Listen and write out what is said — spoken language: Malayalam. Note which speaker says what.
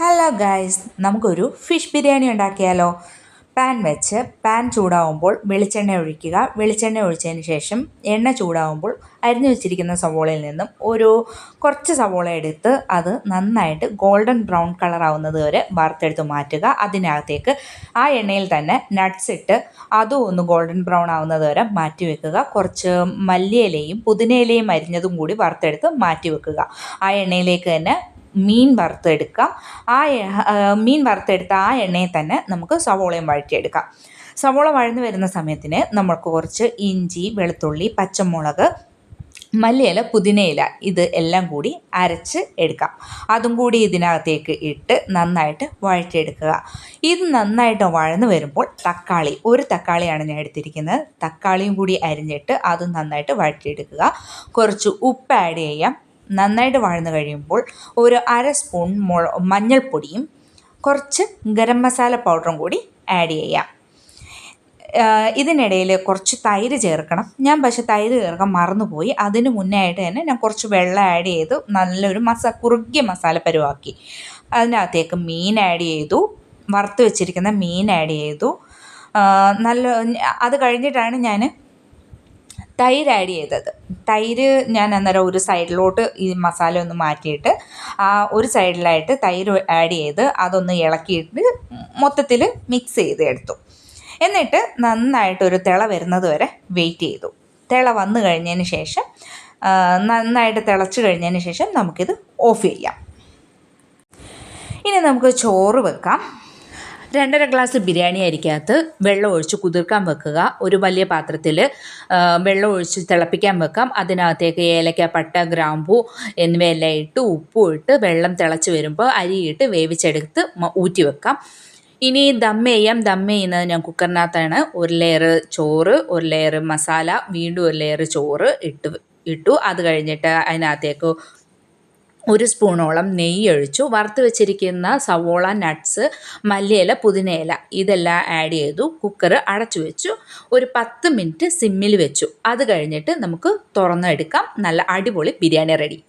Speaker 1: ഹലോ ഗൈസ്, നമുക്കൊരു ഫിഷ് ബിരിയാണി ഉണ്ടാക്കിയാലോ? പാൻ വെച്ച് പാൻ ചൂടാവുമ്പോൾ വെളിച്ചെണ്ണ ഒഴിക്കുക. വെളിച്ചെണ്ണ ഒഴിച്ചതിന് ശേഷം എണ്ണ ചൂടാവുമ്പോൾ അരിഞ്ഞു വെച്ചിരിക്കുന്ന സവോളയിൽ നിന്നും കുറച്ച് സവോള എടുത്ത് അത് നന്നായിട്ട് ഗോൾഡൻ ബ്രൗൺ കളർ ആവുന്നത് വരെ വറുത്തെടുത്ത് മാറ്റുക. അതിനകത്തേക്ക് ആ എണ്ണയിൽ തന്നെ നട്ട്സ് ഇട്ട് അതും ഒന്ന് ഗോൾഡൻ ബ്രൗൺ ആവുന്നത് വരെ മാറ്റി വെക്കുക. കുറച്ച് മല്ലിയിലയും പുതിനയിലയും അരിഞ്ഞതും കൂടി വറുത്തെടുത്ത് മാറ്റി വെക്കുക. ആ എണ്ണയിലേക്ക് തന്നെ മീൻ വറുത്തെടുക്കാം. മീൻ വറുത്തെടുത്ത ആ എണ്ണയിൽ തന്നെ നമുക്ക് സവോളയും വഴറ്റിയെടുക്കാം. സവോള വഴന്നു വരുന്ന സമയത്തിന് നമുക്ക് കുറച്ച് ഇഞ്ചി, വെളുത്തുള്ളി, പച്ചമുളക്, മല്ലിയില, പുതിനയില ഇത് എല്ലാം കൂടി അരച്ച് എടുക്കാം. അതും കൂടി ഇതിനകത്തേക്ക് ഇട്ട് നന്നായിട്ട് വഴറ്റിയെടുക്കുക. ഇത് നന്നായിട്ട് വഴന്നു വരുമ്പോൾ ഒരു തക്കാളിയാണ് ഞാൻ എടുത്തിരിക്കുന്നത്. തക്കാളിയും കൂടി അരിഞ്ഞിട്ട് അതും നന്നായിട്ട് വഴറ്റിയെടുക്കുക. കുറച്ച് ഉപ്പ് ആഡ് ചെയ്യാം. നന്നായിട്ട് വഴന്നു കഴിയുമ്പോൾ ഒരു അര സ്പൂൺ മഞ്ഞൾപ്പൊടിയും കുറച്ച് ഗരം മസാല പൗഡറും കൂടി ആഡ് ചെയ്യാം. ഇതിനിടയിൽ കുറച്ച് തൈര് ചേർക്കണം. ഞാൻ പക്ഷേ തൈര് ചേർക്കാൻ മറന്നുപോയി. അതിന് മുന്നേ ആയിട്ട് തന്നെ ഞാൻ കുറച്ച് വെള്ളം ആഡ് ചെയ്തു നല്ലൊരു കുറുകിയ മസാല പരുവാക്കി. അതിനകത്തേക്ക് മീൻ ആഡ് ചെയ്തു. വറുത്ത് വെച്ചിരിക്കുന്ന മീൻ ആഡ് ചെയ്തു. അത് കഴിഞ്ഞിട്ടാണ് ഞാൻ തൈര് ആഡ് ചെയ്തത്. തൈര് ഞാൻ അന്നേരം ഒരു സൈഡിലോട്ട് ഈ മസാല ഒന്ന് മാറ്റിയിട്ട് ഒരു സൈഡിലായിട്ട് തൈര് ആഡ് ചെയ്ത് അതൊന്ന് ഇളക്കിയിട്ട് മൊത്തത്തിൽ മിക്സ് ചെയ്ത് എടുത്തു. എന്നിട്ട് നന്നായിട്ടൊരു തിള വരുന്നത് വരെ വെയിറ്റ് ചെയ്തു. തിള വന്നു കഴിഞ്ഞതിന് ശേഷം നന്നായിട്ട് തിളച്ച് കഴിഞ്ഞതിന് ശേഷം നമുക്കിത് ഓഫ് ചെയ്യാം. ഇനി നമുക്ക് ചോറ് വെക്കാം. 2.5 ഗ്ലാസ് ബിരിയാണി അരിക്കകത്ത് വെള്ളം ഒഴിച്ച് കുതിർക്കാൻ വെക്കുക. ഒരു വലിയ പാത്രത്തിൽ വെള്ളം ഒഴിച്ച് തിളപ്പിക്കാൻ വെക്കാം. അതിനകത്തേക്ക് ഏലക്ക, പട്ട, ഗ്രാമ്പൂ എന്നിവയെല്ലാം ഇട്ട് ഉപ്പും ഇട്ട് വെള്ളം തിളച്ച് വരുമ്പോൾ അരിയിട്ട് വേവിച്ചെടുത്ത് ഊറ്റി വെക്കാം. ഇനി ദം ചെയ്യുന്നത് ഞാൻ കുക്കറിനകത്താണ്. ഒരു ലെയർ ചോറ്, ഒരു ലെയർ മസാല, വീണ്ടും ഒരു ലെയർ ചോറ് ഇട്ടു. അത് കഴിഞ്ഞിട്ട് അതിനകത്തേക്ക് 1 സ്പൂണോളം നെയ്യ് ഒഴിച്ചു. വറുത്ത് വെച്ചിരിക്കുന്ന സവോള, നട്ട്സ്, മല്ലിയില, പുതിനയില ഇതെല്ലാം ആഡ് ചെയ്തു. കുക്കർ അടച്ചു വെച്ചു. ഒരു 10 മിനിറ്റ് സിമ്മിൽ വെച്ചു. അത് കഴിഞ്ഞിട്ട് നമുക്ക് തുറന്നെടുക്കാം. നല്ല അടിപൊളി ബിരിയാണി റെഡി.